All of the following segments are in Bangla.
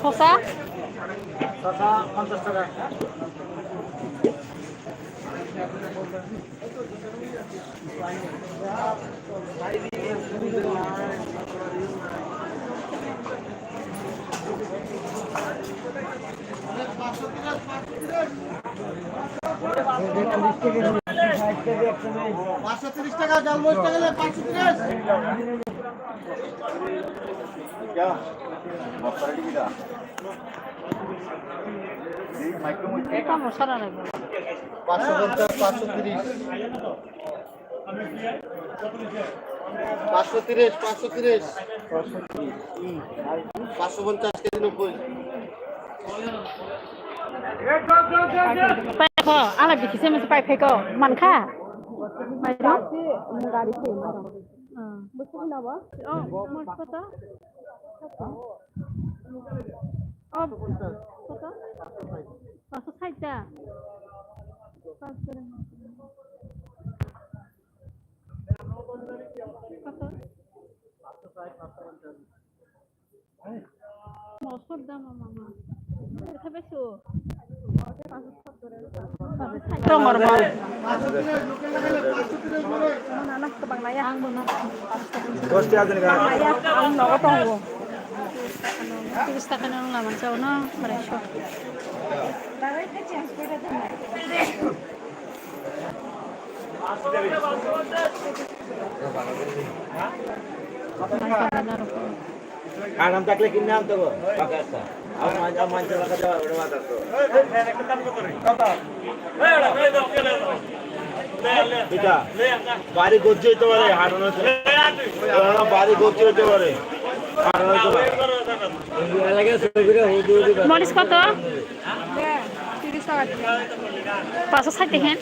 শসা 50 টাকা। এটা মশলা নেব 550 530 530 550 কেজি 90 ไปพออะไรบิคิเซมันไปก็มันค่าไปเนาะগাড়ি ছে বুঝতে না বা ও মোট কত ও কত 560 টা পাঁচ করে কত মসুর দাম মামা এটা বেশি Tongor mo. Anak ke bang Naya. Kosti aja nih kan. Ang noko tonggo. Kita kan ang laman sa una, presyo. Anam takle kinne am to go. Pakasta. Am manchal ka jawa oda baat to. Ekta kam kore. Kata. Beta. Bari gojje to pare harono to. Bari gojje to pare. Harono to. Alage sobire hududi. Molis কত? 30 টাকা। 560 দেখেন।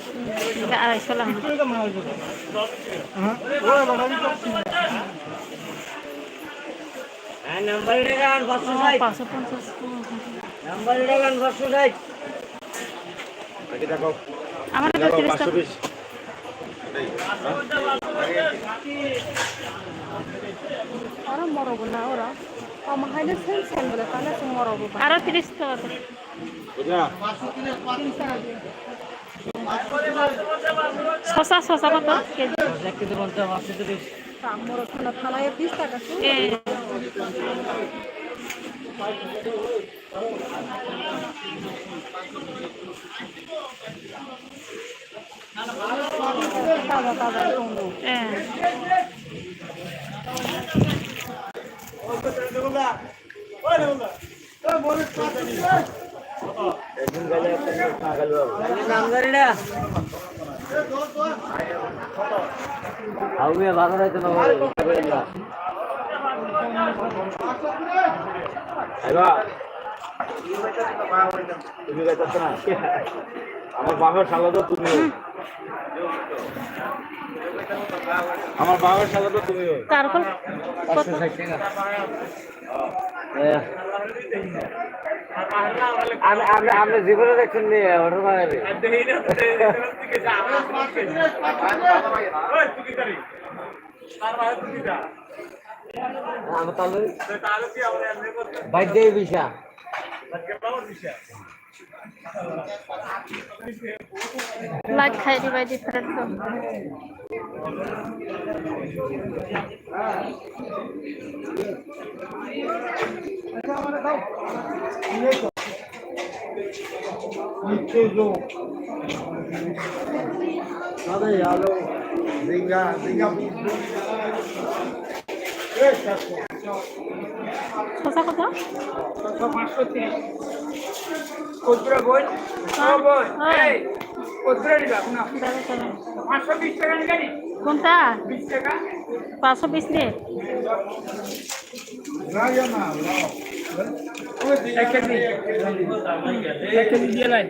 250 lakh. Number degan 560. 550। Number degan 560. Lagi দেখো। আমার তো 30 টাকা। Orang morobo na ora. Ama haile sen bole kala sen morobo. Ara 30 টাকা। বুঝলা? শসা কত কেজি? 1 কেজি 50 530। আমার খানা থালায় 20 টাকা। তাজা টমেটো। একদিন গেলে না গেল নাম জানি না আমি ভালো রাইতে না আইবা তুমি গাইতেছ না আমার বাবার শালা তো তুমি আমার বাবার শালা তো তুমি তারপর কত 560 টাকা আপনি জীবনে দেখছেন নি ওটার বাইরে বাইরে বিষা লাইট খাই দিবাই ডিফারেন্ট তো শসা কত? 530 কতটা বই ও বই হ্যাঁ। এই কতটা দিবা না দাদা চলো। 520 টাকা নিগানি কোনটা 20 টাকা 520 নে এক কেজি দিয়ে লাই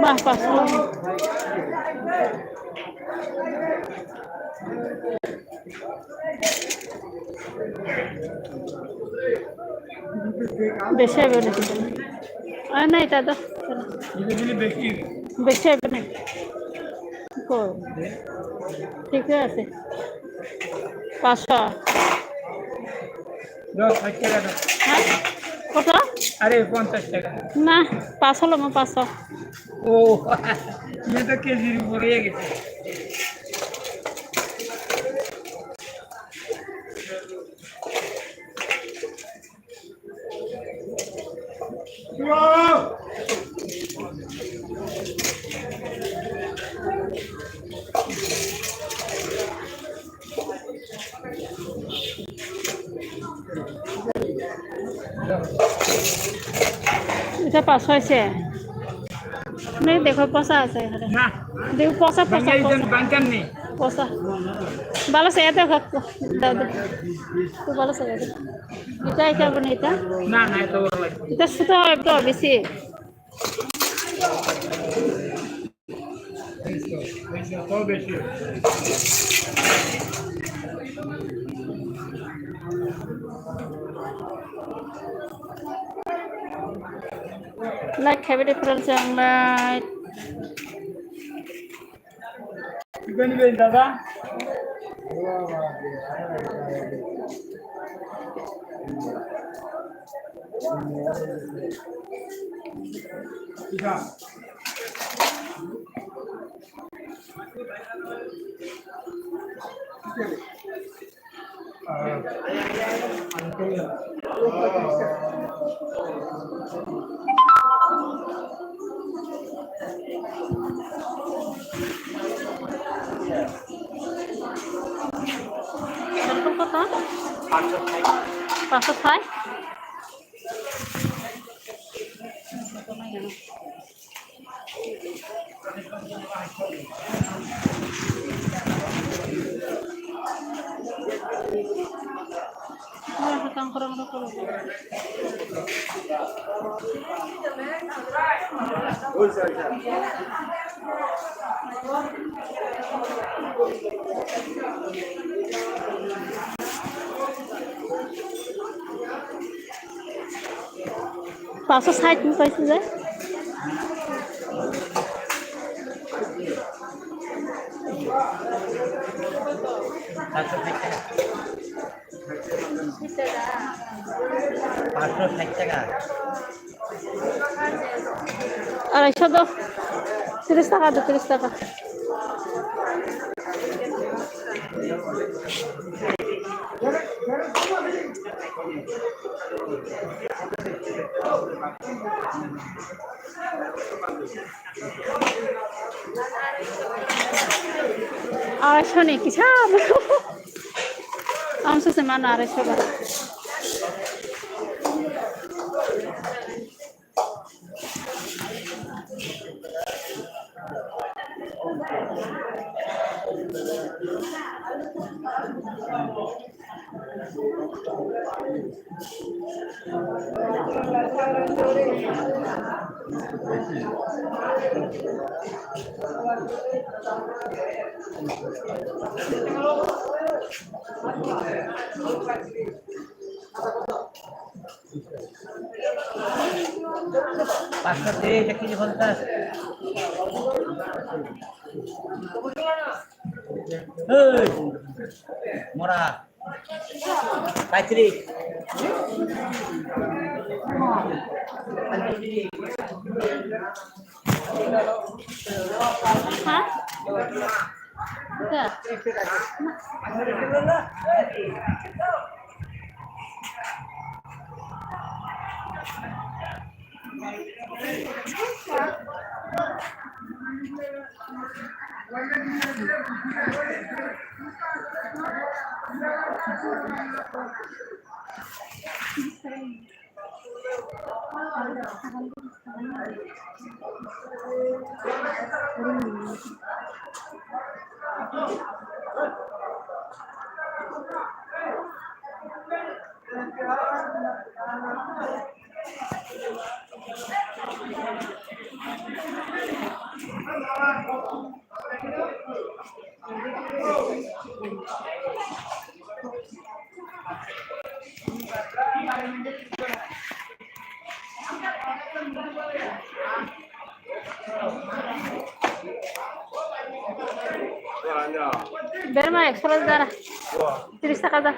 বাহ 500 বেশি হবে না না এটা তো বেশি বেশি হবে না কই ঠিক আছে 500 10 টাকা দাও হ্যাঁ কত আরে 50 টাকা না 500 হলো 500 ও ये तो केজির উপরে গেছে এটা 500 হয়েছে नहीं देखो पसा আছে এখানে না দেখো পসা পসা বাঙ্গাইজন বাঙ্কান নেই পসা ভালো সে এটা দাও দাও তো ভালো সে এটা কেমন এটা না না এত বড় লাগে এটা ছোট একটু বেশি তো বেশি like have a difference on like Ben দাদা ঠিক আছে এরকম কত 500 কাম করা মতো করো পাঁচশো ষাট পাইছে যে আড়াইশো দো 30 টাকা দো 30 টাকা আড়াইশো নেই কি ছাড় আমসো সে মান আড়াইশো বার পাঁচশো 30 কেজি 50 মোরা 35 হ্যাঁ বের মা 100 দাঁড়া 30 টাকা দা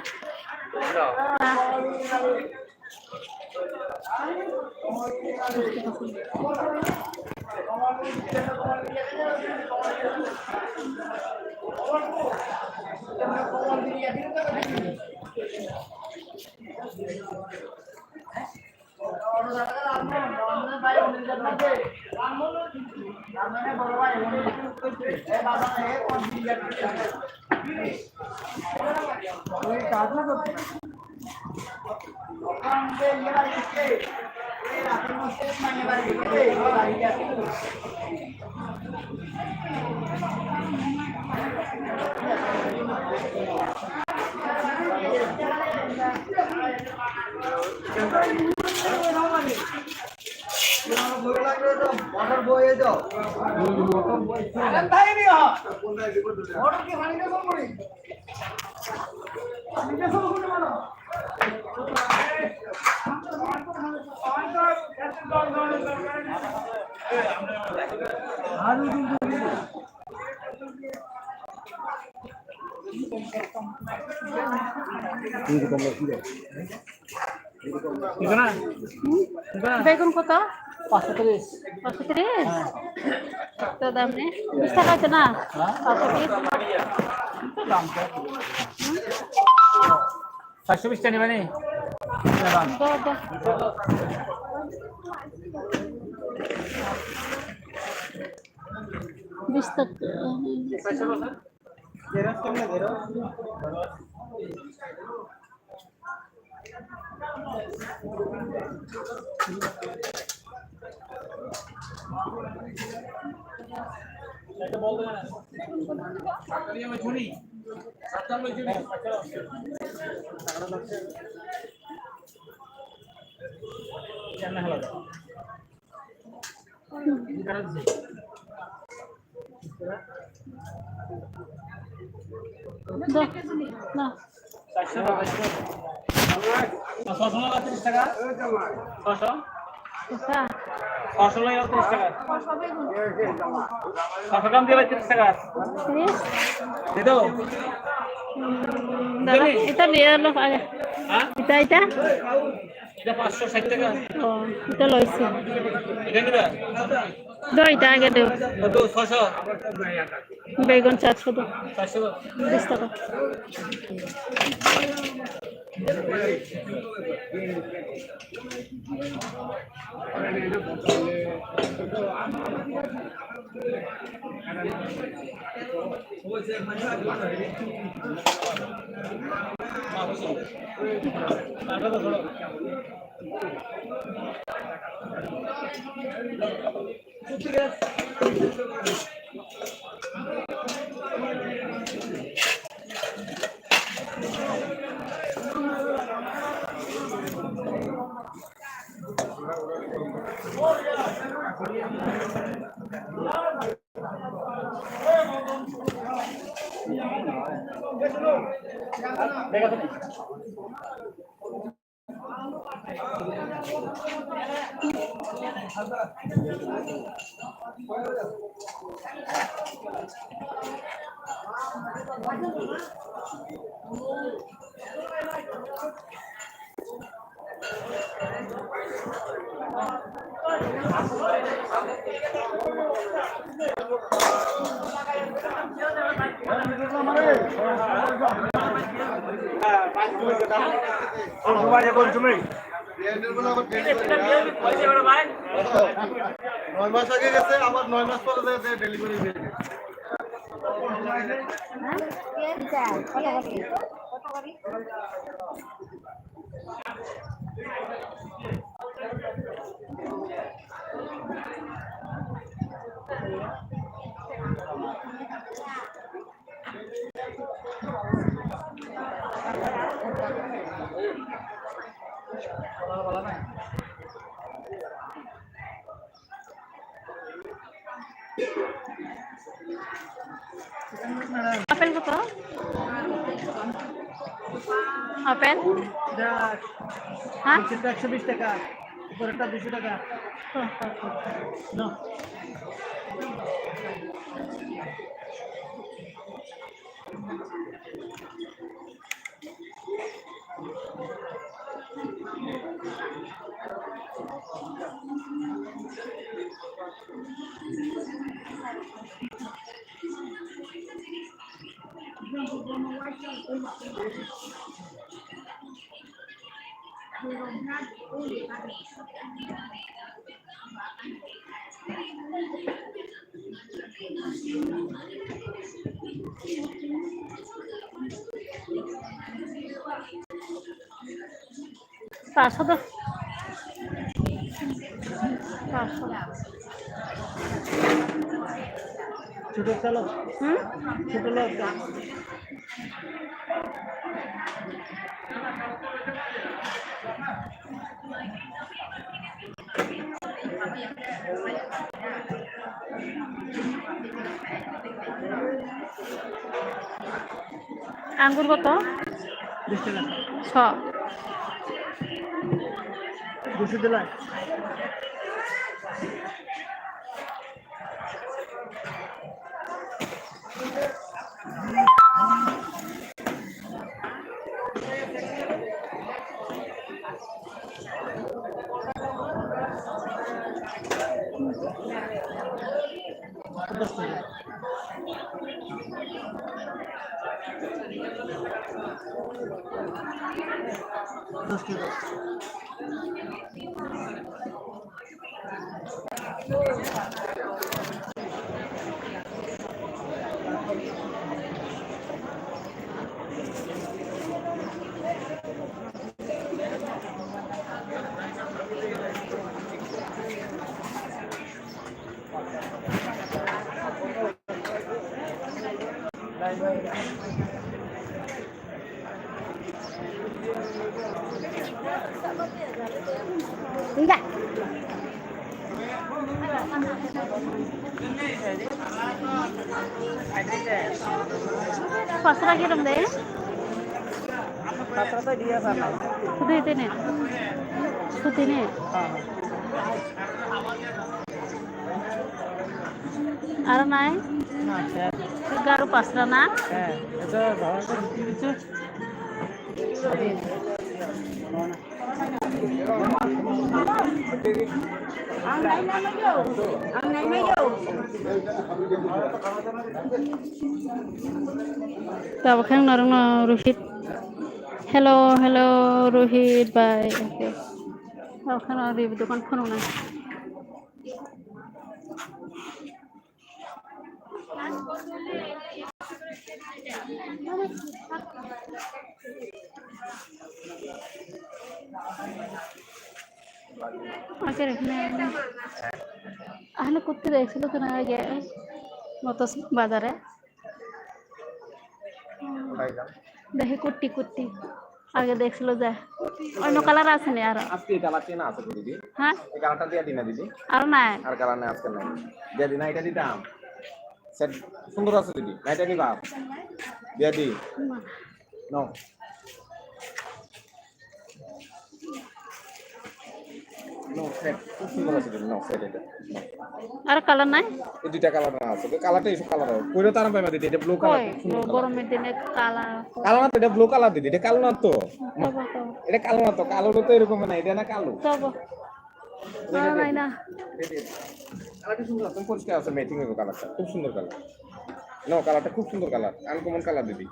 বেগুন কত 530 530 তো দাম নেই 20 টাকা আছে না 530 দাম তো 420 টাকা নেবেন দাও দাও 20 টাকা না 630 টাকা 600 আচ্ছা 600 লাগে 30 টাকা 600 গ্রাম দিয়ে 30 টাকা 30 দে দাও দাদা এটা নিয়ে লো আগে হ্যাঁ এটা এটা 560 টাকা ও এটা লইছি এটা কি দাও দাও এটা আগে দাও তো 600 বেগুন 400 দাও 400 20 টাকা নয় মাস আগে গেছে আবার 9 মাস পরে ডেলিভারি আপেল কত? আপেল হ্যাঁ 120 টাকা, উপরেরটা 200 টাকা। পাঁচশো তো 500 ছোট চালো, ছোট লোক আঙ্গুর কত? 20 টাকা, 6 200 দিলাই। Enggak. Pasrah kirim deh. Pasrah tuh dia sana. Sudah itu nih. Sudah ini. Ada naik? Garu pasrah nak? Itu bawa itu. Tahu kan orang Rohit. Hello Rohit, bye. Okay. Tahu kan orang di depan phone mana? Akhirnya ahli kutti দেখছিল তো না আগে মত বাজারে দেখে কুটি আগে দেখছিল যে অন্য কালার আছে না আর আজকে এই কালারটা না আছে দিদি। হ্যাঁ এই কালারটা দিয়ে দিনা দিদি। আর নাই আর কালার নাই আজকে নাই। দিয়ে দিনা এটা দিতাম। সেট সুন্দর আছে দিদি। এটা নিবা। দিয়ে দি। নো। নো সেট খুব সুন্দর আছে দিদি। নো সেট এটা। আর কালার নাই এই দুইটা কালার আছে। তো কালারটা এই কালার হবে। কইরো তারাম পাইবা দিদি। এটা ব্লু কালার। গরমের দিনে কালার কালো না তো এটা ব্লু কালার দিদি। এটা কালো না তো। তবে এটা কালো না তো। কালো তো এরকম না। এটা না কালো। নাই না কালারটা সুন্দর আছে। পরিষ্কার আছে ম্যাচিং হবে কালারটা। খুব সুন্দর কালার। নো কালারটা খুব সুন্দর কালার। আনকমন কালার দিদি।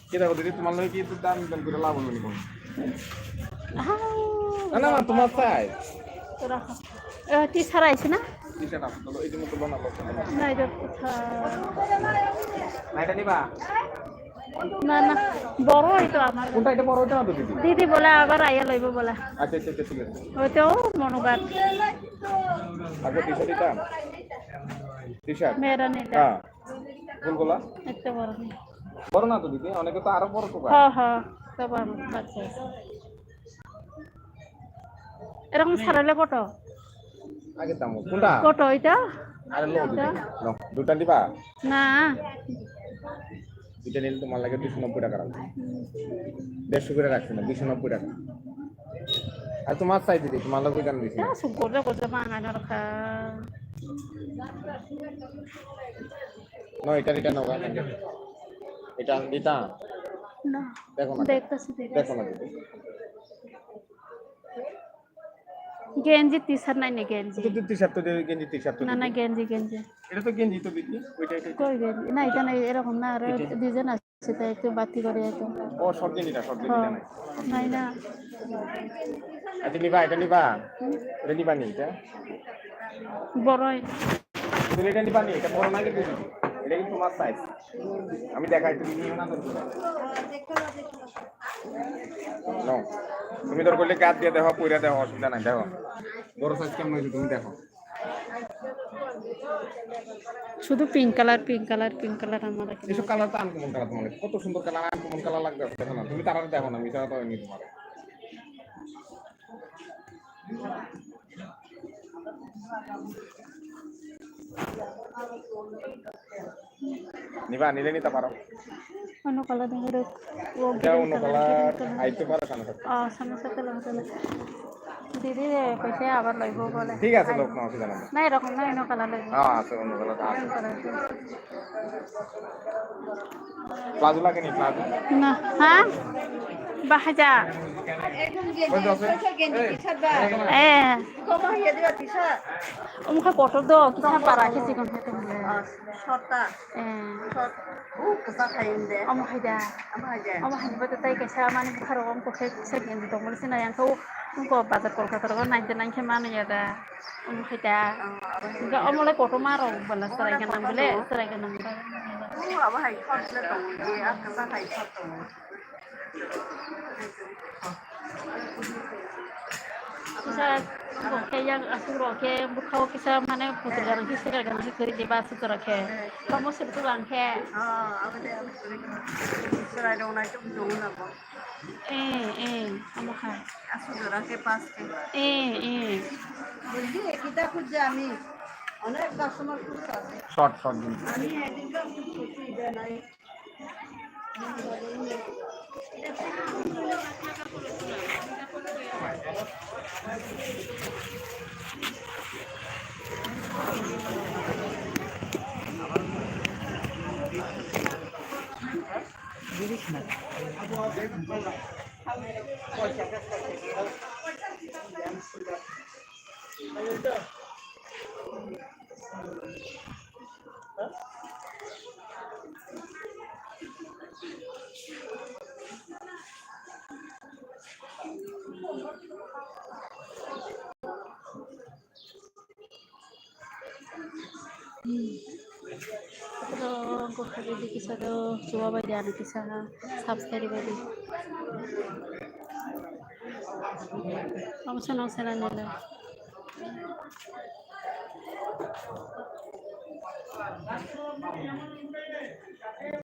কি দেখো দিদি তোমার লগে কি একটু দাম করে লাভ হলো নি কোন? না না তোমার চাই। রাখো টি ছাড়াইছে না টি-শার্ট আছে তো এই যে মতো বানাবো। না এটা না এটা নিবা? না বড় হইতো আমার কোনটা এটা বড় হইতো না তো দিদি? দিদি বলে আবার আইয়া লইব বলে আচ্ছা ঠিক আছে। হইতো মনোবার আগে টি-শার্ট দিতাম। টি-শার্ট মেয়েরা নেটা হ্যাঁ ফুলগুলা একটা বড় নেই বড় না তো দিদি অনেকে তো আরো বড় তো পায় হ্যাঁ হ্যাঁ তো বড় বাচ্চা আছে এরকম ছাড়ালে কত আগে দাম কোনটা কত এটা আরে লো দিদি লো দুটা দিবা না দুটা নিলে তোমার লাগে 290 টাকা রাখবো 150 করে রাখছি না 290 টাকা আর তোমার চাই দিদি তোমার লাগে কেন দিছি Ya, syukurnya kok sama anak kan. No এটা নাও এটা দিতা Nah, দেখো না দেখতে sih. দেখো না দিদি Genji t-shirt নাই নে গেঞ্জি তো টি-শার্ট তো দিদি গেঞ্জি টি-শার্ট তো না না গেঞ্জি এটা তো গেঞ্জি তো দিদি ওইটা এটা কই গেঞ্জি না এটা নাই এরকম না আর ডিজাইন আছে তাই একটু বাতি করে একটু ও শর্ট গেঞ্জিটা নাই নাই না এটা নিবা এটা নিবা নি এটা বড়ই তুমি এটা নিবা নি এটা বড় না কিন্তু দিদি এটা কিন্তু তোমার সাইজ আমি দেখাই তুমি নিও না তো নাও তুমি তোর করলে কাট দিয়ে দেখো পয়রা দেখো অসুবিধা নাই দেখো বড় সাইজ কেমন হয়েছে তুমি দেখো শুধু পিঙ্ক কালার আমার এসব কালার তো আনকমন কালার তোমার কত সুন্দর কালার আনকমন কালার লাগবে দেখো না তুমি তারা দেখো না মিশা তো হয়নি তোমার নিলে নিতে পারো অন্য কালার দেখে ও এটা অন্য কালার আইতে পারো সামনে সাথে লাগাতে দিদি কইছে আবার লইব বলে ঠিক আছে লোক না অসুবিধা নাই না এরকম না অন্য কালার লাগবে হ্যাঁ আছে অন্য কালার আছে প্লাজো লাগে নি প্লাজো না হ্যাঁ বাহাজা umukha kotor do kita para kisi kon hete mule shorta umukha da umukha bata tai kaisa mani bukharo umko kese gendi to mule sina yang kau umko bazar kolkata ro nai de nai ke mani ya da umukha da ga umule kotor maro bala sarai ke nam bole aba hai khotle to ye akasa hai khotto bisa kayak asuro ke bukhao kisa mane putar garan kisa garan kiri di bas itu rakhe kamu sebetulnya ke serai dong naik tuh dong apa kamu kan asuro rakhe pas ke jadi kita kerja ami অনেক কাস্টমার খুঁজতে আছে শর্ট দিন আমি একদিনটা খুঁজছি যে নাই Pero kung hindi kisa do suwa ba diyan kisa subscribe ba di. Kamu senang nila.